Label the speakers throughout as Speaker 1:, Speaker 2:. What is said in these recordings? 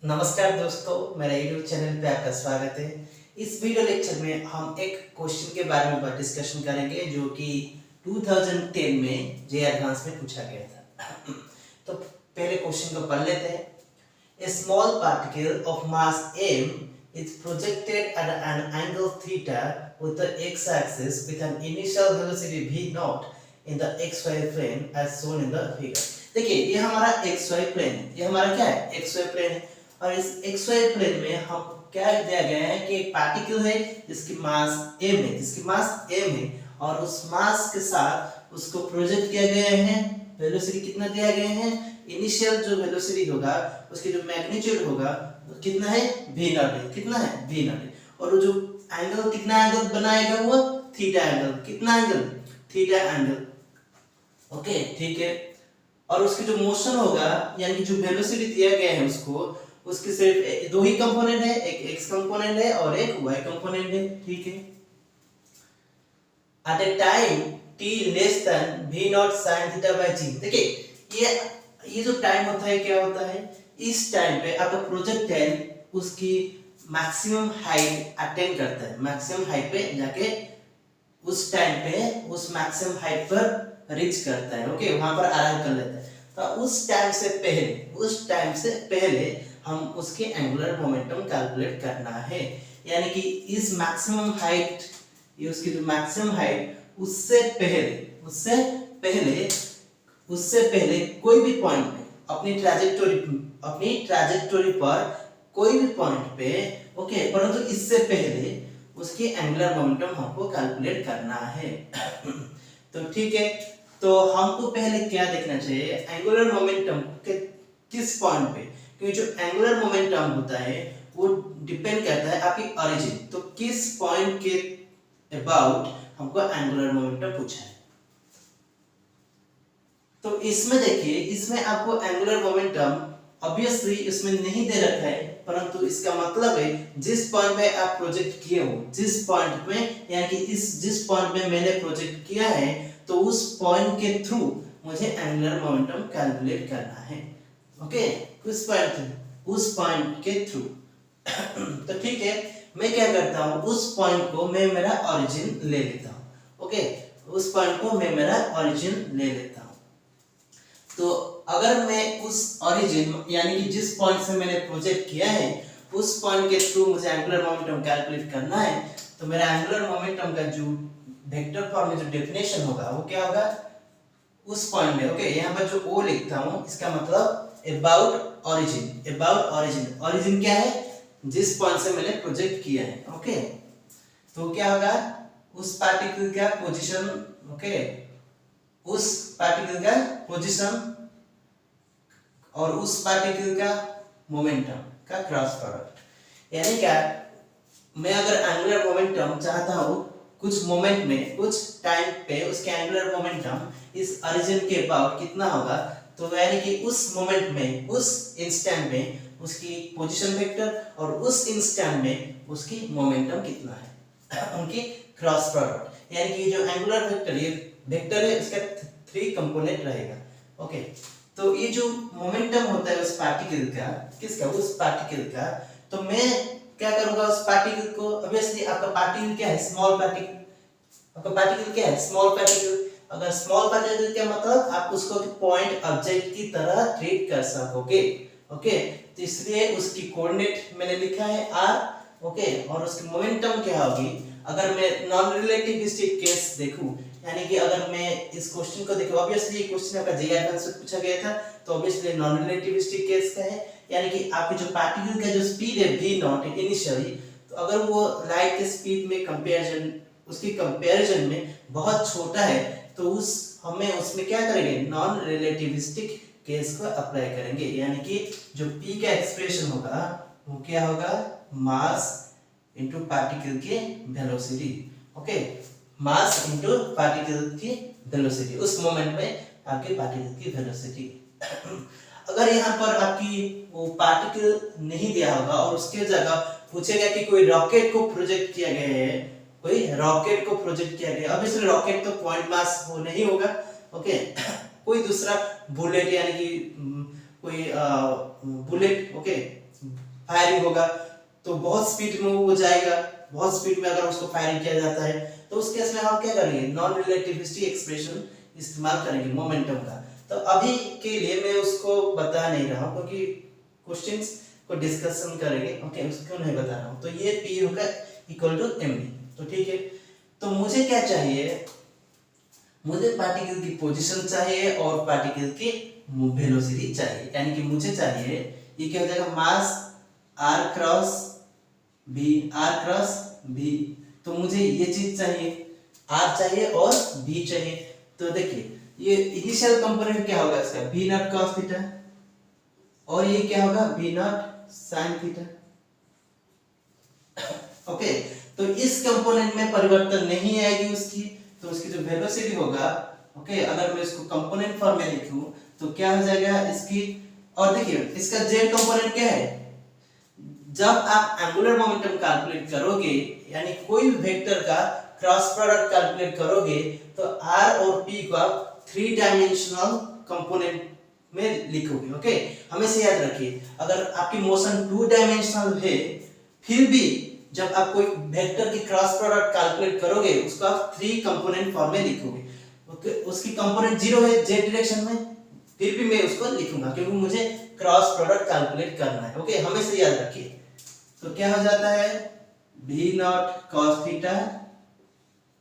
Speaker 1: नमस्कार दोस्तों, मेरा यूट्यूब चैनल पे आपका स्वागत है। इस वीडियो लेक्चर में हम एक क्वेश्चन के बारे में डिस्कशन करेंगे जो कि 2010 में जे एडवांस में पूछा गया था। तो पहले क्वेश्चन को पढ़ लेते हैं। A small particle of mass m is projected at an angle theta with the x-axis with an initial velocity v naught in the xy plane as shown in the figure। देखिए ये हमारा xy plane है, ये हमारा क्या है xy plane है और इस xy प्लेन में हम क्या दिया गया है कि एक पार्टिकल है जिसकी मास m है और उस मास के साथ उसको प्रोजेक्ट किया गया है। वेलोसिटी कितना दिया गया है, इनिशियल जो वेलोसिटी होगा उसकी जो मैग्नीट्यूड होगा वो कितना है v नॉट है, कितना है v नॉट है। और वो जो एंगल कितना एंगल बनाएगा वो थीटा एंगल, कितना एंगल थीटा एंगल। ओके ठीक है। और उसकी जो मोशन होगा यानी कि जो वेलोसिटी दिया गया है उसके सिर्फ दो ही कंपोनेंट है, एक x कंपोनेंट है और एक y कंपोनेंट है। ठीक है। At a time t less than v not sin theta by g। देखिए ये जो टाइम होता है क्या होता है, इस टाइम पे आपका प्रोजेक्टाइल उसकी मैक्सिमम हाइट अटेन करता है, मैक्सिमम हाइट पे जाके उस टाइम पे उस मैक्सिमम हाइट पर रीच करता है। ओके, वहां पर अराइव कर लेता है। तो उस टाइम से पहले हम उसके एंगुलर मोमेंटम कैलकुलेट करना है। यानी कि इस मैक्सिमम हाइट, ये उसकी जो मैक्सिमम हाइट उससे पहले कोई भी पॉइंट पे अपनी ट्रैजेक्टोरी पर कोई भी पॉइंट पे, ओके, परंतु इससे पहले उसकी एंगुलर मोमेंटम हमको कैलकुलेट करना है। तो ठीक है, तो हमको पहले क्या देखना चाहिए, एंगुलर मोमेंटम के किस पॉइंट पे, क्योंकि जो एंगुलर मोमेंटम होता है वो डिपेंड करता है आपकी ओरिजिन। तो किस पॉइंट के अबाउट हमको एंगुलर मोमेंटम पूछा है। तो इसमें देखिए, इसमें आपको एंगुलर मोमेंटम ऑब्वियसली इसमें नहीं दे रखा है, परंतु इसका मतलब है जिस पॉइंट पे आप प्रोजेक्ट किए हो, जिस पॉइंट में यानी कि जिस पॉइंट पे मैंने प्रोजेक्ट किया है तो उस पॉइंट के थ्रू मुझे एंगुलर मोमेंटम कैलकुलेट करना है। ओके, उस पॉइंट के थ्रू। तो ठीक है, मैं क्या करता हूं, उस पॉइंट को मैं मेरा ओरिजिन ले लेता हूं। ओके, उस पॉइंट को मैं मेरा ओरिजिन ले लेता हूं। तो अगर मैं उस ओरिजिन यानी कि जिस पॉइंट से मैंने प्रोजेक्ट किया है उस पॉइंट के थ्रू मुझे एंगुलर मोमेंटम कैलकुलेट करना है, तो मेरा एंगुलर मोमेंटम का जो वेक्टर फॉर्म में जो डेफिनेशन होगा वो क्या होगा, उस पॉइंट में। ओके, यहाँ पर जो ओ लिखता हूँ इसका मतलब अबाउट ओरिजिन। ओरिजिन क्या है, जिस पॉइंट से मैंने प्रोजेक्ट किया है। ओके, तो क्या होगा, उस पार्टिकल का पोजीशन, ओके, उस पार्टिकल का पोजीशन और उस पार्टिकल का मोमेंटम का क्रॉस प्रोडक्ट। यानी क्या, मैं अगर एंगुलर मोमेंटम चाहता हूं कुछ मोमेंट में, कुछ टाइम पे उसके एंगुलर मोमेंटम इस ओरिजिन के अबाउट कितना होगा, तो यानी कि उस मोमेंट में, उस इंस्टेंट में उसकी पोजीशन वेक्टर और उस इंस्टेंट में उसकी मोमेंटम कितना है, उनकी क्रॉस प्रोडक्ट। यानी कि जो एंगुलर वेक्टर है उसका 3 कंपोनेंट रहेगा। ओके, तो ये जो मोमेंटम होता है उस पार्टिकल का, किसका, उस पार्टिकल का, तो मैं क्या करूंगा उस पार्टिकल को, ऑब्वियसली आपका पार्टिकल क्या है, स्मॉल पार्टिकल। आपका पार्टिकल क्या है, स्मॉल पार्टिकल। अगर स्मॉल पार्टिकल क्या मतलब, आप उसको पॉइंट ऑब्जेक्ट की तरह ट्रीट कर सकोगे। ओके, तो इसलिए उसकी कोऑर्डिनेट मैंने लिखा है r। ओके, और उसकी मोमेंटम क्या होगी, अगर मैं नॉन रिलेटिविस्टिक केस देखूं, यानी कि अगर मैं इस क्वेश्चन को देखूं, ऑब्वियसली क्वेश्चन आपका जे एडवांस से पूछा गया था, तो ऑब्वियसली नॉन रिलेटिविस्टिक केस का है। यानी कि आपकी जो पार्टिकल का जो स्पीड है v नॉट इनिशियली, तो अगर वो लाइट के स्पीड में कंपैरिजन में बहुत छोटा है तो हमें उसमें क्या करेंगे, नॉन रिलेटिविस्टिक केस को अप्लाई करेंगे। यानी कि जो p का एक्सप्रेशन होगा वो क्या होगा, मास इनटू पार्टिकल की velocity. Okay, mass into particle की वेलोसिटी, उस मोमेंट में आपके पार्टिकल की वेलोसिटी। अगर यहाँ पर आपकी वो पार्टिकल नहीं दिया होगा और उसके जगह पूछेगा कि कोई रॉकेट को प्रोजेक्ट किया गया है, ऑब्वियसली रॉकेट तो पॉइंट मास वो नहीं होगा। ओके, कोई दूसरा बुलेट यानी कि कोई बुलेट, ओके, फायरिंग होगा तो बहुत स्पीड में वो जाएगा, बहुत स्पीड में अगर उसको फायरिंग किया जाता है तो उस केस में हम क्या करेंगे, नॉन रिलेटिविस्टिक एक्सप्रेशन इस्तेमाल करेंगे मोमेंटम का। तो अभी के लिए मैं उसको बता नहीं रहा हूँ क्योंकि क्वेश्चंस को डिस्कशन करेंगे, ओके, उसको नहीं बता रहा हूँ। तो ये P होगा इक्वल टू mv। तो ठीक है, तो मुझे क्या चाहिए, मुझे पार्टिकल की पोजीशन चाहिए और पार्टिकल की वेलोसिटी चाहिए, यानी कि मुझे चाहिए ये क्या हो जाएगा, मास r क्रॉस v। तो मुझे ये चीज चाहिए, r चाहिए और v चाहिए। तो देखिए ये इनिशियल कंपोनेंट क्या होगा इसका, v नॉट cos थीटा, और ये क्या होगा, v not sin theta. Okay, तो इस कंपोनेंट में परिवर्तन नहीं आएगी उसकी, तो उसकी जो वेलोसिटी होगा, ओके, अगर मैं इसको कंपोनेंट फॉर्म में लिखूं तो क्या हो जाएगा इसकी, और देखिए इसका z कंपोनेंट क्या है, जब आप एंगुलर मोमेंटम कैलकुलेट करोगे यानी कोई भी वेक्टर का क्रॉस प्रोडक्ट कैलकुलेट करोगे तो r और p को आप 3 डायमेंशनल कंपोनेंट में लिखोगे। ओके, हमेशा याद रखिए अगर आपकी मोशन 2 डायमेंशनल है फिर भी जब आप कोई वेक्टर की क्रॉस प्रोडक्ट कैलकुलेट करोगे उसको आप 3 कंपोनेंट फॉर्म में लिखोगे। ओके, उसकी कंपोनेंट 0 है z डायरेक्शन में, फिर भी मैं उसको लिखूंगा क्योंकि मुझे क्रॉस प्रोडक्ट कैलकुलेट करना है। ओके, हमेशा याद रखिए। तो क्या हो जाता है, v not cos theta,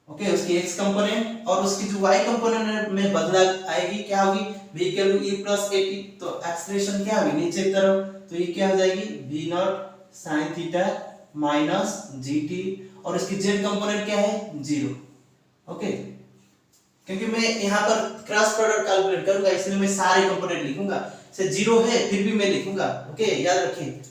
Speaker 1: okay, उसकी x कंपोनेंट, और उसकी जो y कंपोनेंट में बदला आएगी क्या होगी, v equal to e plus at। तो एक्सेलरेशन क्या होगी, नीचे की तरफ, तो ये क्या हो जाएगी, v not sin theta minus gt, और इसकी z कंपोनेंट क्या है, 0। ओके, क्योंकि मैं यहाँ पर क्रॉस प्रोडक्ट कैलकुलेट करूंगा इसलिए मैं सारे कंपोनेंट लिखूंगा, से 0 है फिर भी मैं लिखूंगा। ओके, याद रखिए।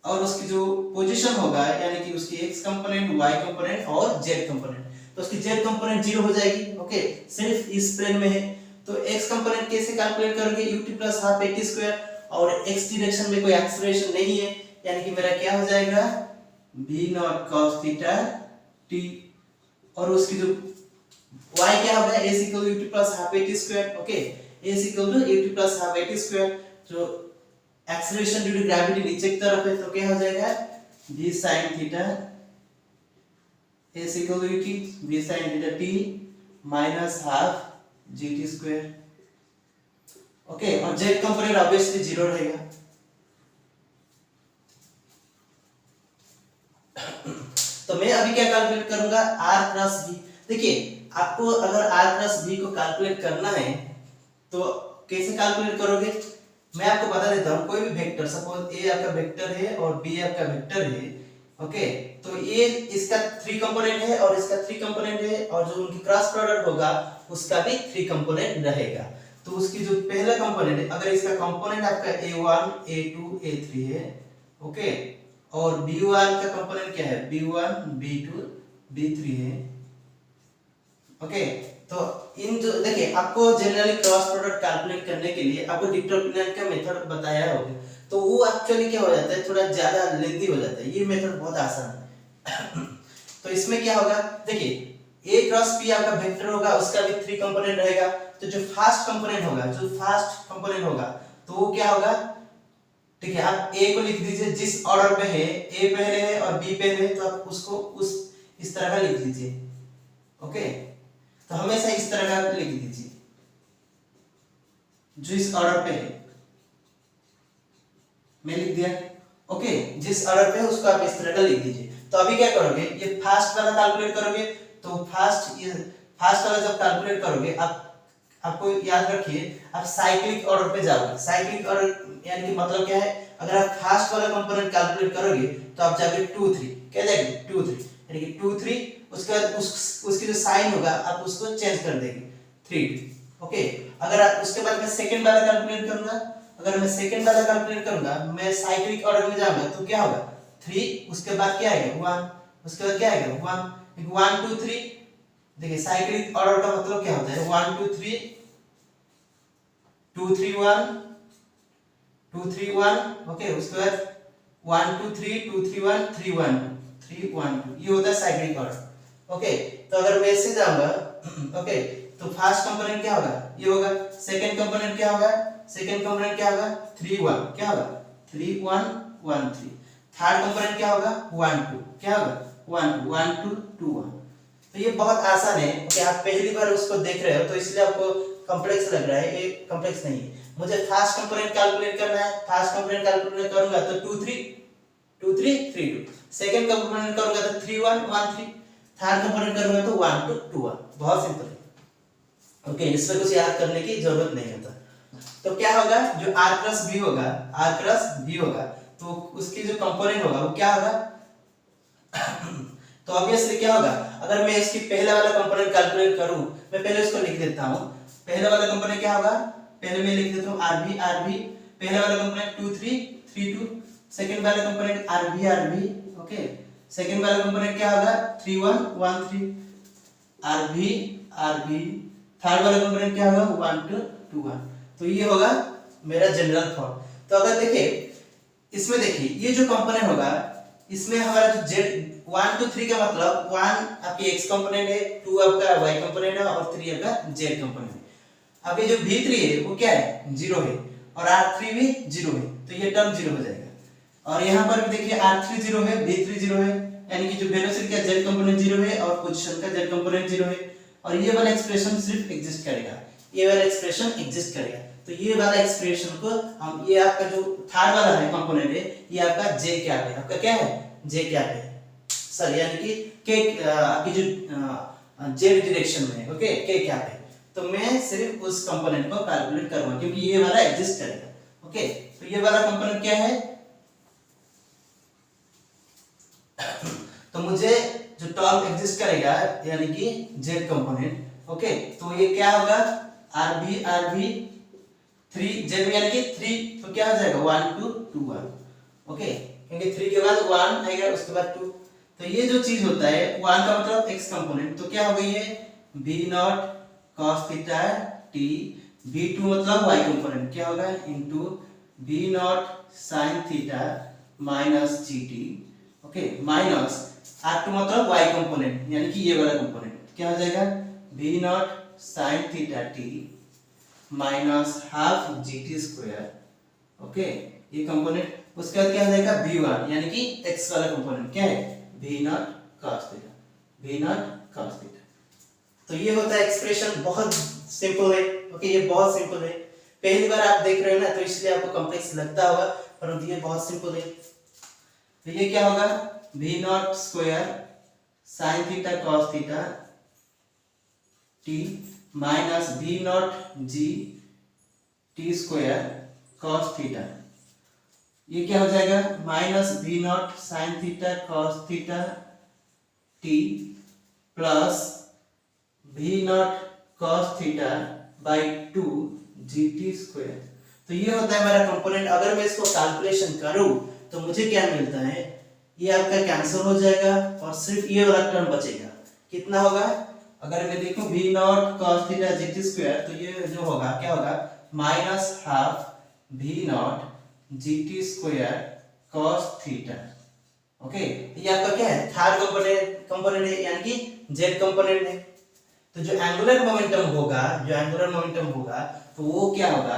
Speaker 1: और उसकी जो पोजीशन होगा यानी कि उसकी x कंपोनेंट, y कंपोनेंट और z कंपोनेंट, तो उसकी z कंपोनेंट 0 हो जाएगी। ओके, सिर्फ इस प्लेन में है। तो x कंपोनेंट कैसे कैलकुलेट करोगे, ut plus half at square, और x डायरेक्शन में कोई एक्सेलरेशन नहीं है यानी कि मेरा क्या हो जाएगा, v not cos theta t, और उसकी जो y क्या होगा, s equal to ut plus half at square. Okay, s equal to ut plus half at square, जो एक्सेलरेशन ड्यू टू ग्रेविटी नीचे की तरफ है तो क्या हो जाएगा, v sin theta s equal to ut v sin theta t minus half gt square. Okay, और z कंपोनेंट ऑब्वियसली 0 रहेगा। तो मैं अभी क्या कैलकुलेट करूंगा, r क्रॉस v। देखिए आपको अगर r क्रॉस v को कैलकुलेट करना है तो कैसे कैलकुलेट करोगे, मैं आपको बता देता हूं। कोई भी वेक्टर, सपोज a आपका वेक्टर है और b आपका वेक्टर है। ओके, तो ये इसका 3 कंपोनेंट है और इसका 3 कंपोनेंट है, और जो उनकी क्रॉस प्रोडक्ट होगा उसका भी 3 कंपोनेंट रहेगा। तो उसकी जो पहला कंपोनेंट है, अगर इसका कंपोनेंट आपका a1 a2 a3 है, ओके, और b1 का कंपोनेंट क्या है, b1 b2 b3 है। ओके, तो इन जो देखिए आपको जनरली क्रॉस प्रोडक्ट कैलकुलेट करने के लिए आपको डिटरमिनेंट का मेथड बताया होगा, तो वो एक्चुअली क्या हो जाता है, थोड़ा ज्यादा लेंथी हो जाता है। ये मेथड बहुत आसान है। तो इसमें क्या होगा, देखिए a क्रॉस p आपका वेक्टर होगा, उसका भी 3 कंपोनेंट रहेगा। तो जो फर्स्ट कंपोनेंट होगा तो वो क्या होगा, ठीक है, आप a को लिख दीजिए जिस ऑर्डर में है, a पहले है और b पहले है, तो आप उसको उस इस तरह का लिख दीजिए। ओके, तो हमेशा इस तरह का लिख दीजिए जो इस ऑर्डर पे है, मैं लिख दिया। ओके, जिस ऑर्डर पे है उसको आप इस तरह का लिख दीजिए। तो अभी क्या करोगे, ये फर्स्ट वाला कैलकुलेट करोगे, तो फर्स्ट वाला जब कैलकुलेट करोगे आपको याद रखिए आप साइक्लिक ऑर्डर पे जाओगे। साइक्लिक ऑर्डर यानी कि मतलब क्या है, अगर आप फर्स्ट वाला कंपोनेंट कैलकुलेट करोगे तो आप जाके 2 3 क्या जाएंगे 2 3 यानी कि 2 3, उसके बाद उसकी जो साइन होगा आप उसको चेंज कर देंगे 3। ओके, अगर आप उसके बाद मैं सेकंड वाला कैलकुलेट करूंगा, अगर मैं सेकंड वाला कैलकुलेट करूंगा, मैं साइक्लिक ऑर्डर में जाऊंगा तो क्या होगा 3, उसके बाद क्या आएगा 1, उसके बाद क्या आएगा 1 1 2 3। देखिए साइक्लिक ऑर्डर का मतलब क्या होता है, 1 2 3 2 3 1 2 3 1। ओके, उसके बाद 1 2 3 2 3 1 3 1 3 1 2, ये होता है साइक्लिक ऑर्डर। ओके, तो अगर मैं इससे जाऊंगा, ओके, तो फर्स्ट कंपोनेंट क्या होगा, ये होगा। सेकंड कंपोनेंट क्या होगा, सेकंड कंपोनेंट क्या होगा 3 1, क्या होगा 3 1 1 3। थर्ड कंपोनेंट क्या होगा 1 2, क्या होगा 1 2 1 2 2 1। तो ये बहुत आसान है कि आप पहली बार उसको देख रहे हो तो इसलिए आपको कॉम्प्लेक्स लग रहा है, ये कॉम्प्लेक्स नहीं है। मुझे फर्स्ट कंपोनेंट कैलकुलेट करना है, फर्स्ट कंपोनेंट कैलकुलेट करूंगा तो 2 3 2 3 3 2। सेकंड कंपोनेंट करूंगा तो 3 1 1 3। थर्ड कंपोनेंट करूंगा तो 1 2 2 1। बहुत सिंपल है। ओके, इसमें कुछ याद करने की जरूरत नहीं होता। तो क्या होगा, जो r प्लस b होगा, r प्लस b होगा, तो उसकी जो कंपोनेंट होगा वो क्या होगा तो ऑब्वियसली क्या होगा, अगर मैं इसकी पहला वाला कंपोनेंट कैलकुलेट करूं, मैं पहले उसको लिख देता हूं। पहला वाला कंपोनेंट क्या होगा, पहले मैं लिख देता हूं rb। पहला वाला कंपोनेंट 2 3 3 2। सेकंड वाला कंपोनेंट rb। ओके, सेकंड वाला कंपोनेंट क्या होगा 3 1 1 3 rb। थर्ड वाला कंपोनेंट क्या होगा 1 2 2 1। तो ये होगा मेरा जनरल फॉर्म। तो अगर देखिए इसमें, देखिए ये जो कंपोनेंट होगा इसमें हमारा जो z 1 2 3 का मतलब 1 आपकी x कंपोनेंट है, 2 आपका y कंपोनेंट है और 3 आपका z कंपोनेंट है। अब ये जो v3 है वो क्या है 0 है और r3 भी 0 है, तो ये टर्म 0 हो जाएगा। और यहाँ पर भी देखिए r3 0 है, v3 0 है, यानी कि जो वेलोसिटी का z कंपोनेंट 0 है और पोजीशन का z कंपोनेंट 0 है। और ये वाला एक्सप्रेशन सिर्फ एग्जिस्ट करेगा, ये वाला एक्सप्रेशन एग्जिस्ट करेगा। तो ये वाला एक्सप्रेशन को हम, ये आपका जो थर्ड वाला है कंपोनेंट है, ये आपका j क्या है, आपका क्या है j क्या है, सर यानी कि k आपकी जो z डायरेक्शन में है। ओके, k क्या है, तो मैं सिर्फ उस कंपोनेंट को कैलकुलेट करूंगा क्योंकि ये वाला एग्जिस्ट करेगा। ओके, तो ये वाला कंपोनेंट क्या है तो मुझे जो टर्म एग्जिस्ट करेगा यानी कि z कंपोनेंट। ओके, तो ये क्या होगा rb 3 z यानी कि 3, तो क्या हो जाएगा 1 2 2 1। ओके, क्योंकि 3 के बाद 1 आएगा, उसके बाद 2। तो ये जो चीज होता है 1 का मतलब x कंपोनेंट, तो क्या हो गई है b0 cos theta t। b2 मतलब y कंपोनेंट क्या होगा into b0 sin theta minus gt। Okay, minus r2 मतलब y कंपोनेंट यानी कि ये वाला कंपोनेंट क्या हो जाएगा b0 sin theta t minus half gt square. Okay, ये कंपोनेंट, उसके बाद क्या हो जाएगा b1 यानी कि x वाला कंपोनेंट क्या है b0 cos theta, b0 cos theta. तो ये होता है एक्सप्रेशन, बहुत सिंपल है। ओके, ये बहुत सिंपल है, पहली बार आप देख रहे हो ना तो इसलिए आपको कॉम्प्लेक्स लगता होगा, परंतु ये बहुत सिंपल है। तो ये क्या होगा b0 square sin theta cos theta t minus b0 g t square cos theta. ये क्या हो जाएगा minus b0 sin theta cos theta t plus v0 cos theta by 2 gt square. तो ये होता है हमारा कंपोनेंट। अगर मैं इसको कैलकुलेशन करूं तो मुझे क्या मिलता है, ये आपका कैंसिल हो जाएगा और सिर्फ ये वाला टर्म बचेगा। कितना होगा, अगर मैं देखूं v0 cos theta gt square, तो ये जो होगा क्या होगा minus half v0 gt square cos theta. Okay, ये आपका क्या है थर्ड कंपोनेंट है यानी कि z कंपोनेंट है। तो जो एंगुलर मोमेंटम होगा, तो वो क्या होगा,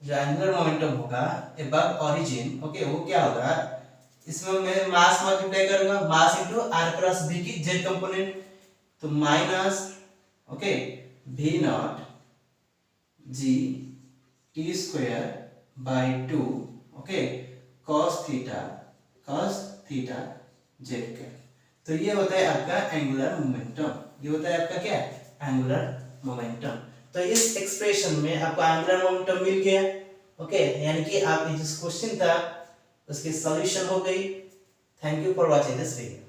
Speaker 1: जो एंगुलर मोमेंटम होगा अबव ओरिजिन, ओके, वो क्या होगा, इसमें मैं मास मल्टीप्लाई करूंगा, mass into r cross b की z कंपोनेंट, तो minus okay v0 g t square by 2 okay cos theta z का। तो ये होता है आपका एंगुलर मोमेंटम, ये होता है आपका क्या एंगुलर मोमेंटम। तो इस एक्सप्रेशन में आपको एंगुलर मोमेंटम मिल गया। ओके, यानी कि आप जिस क्वेश्चन था उसकी सॉल्यूशन हो गई। Thank you for watching this video.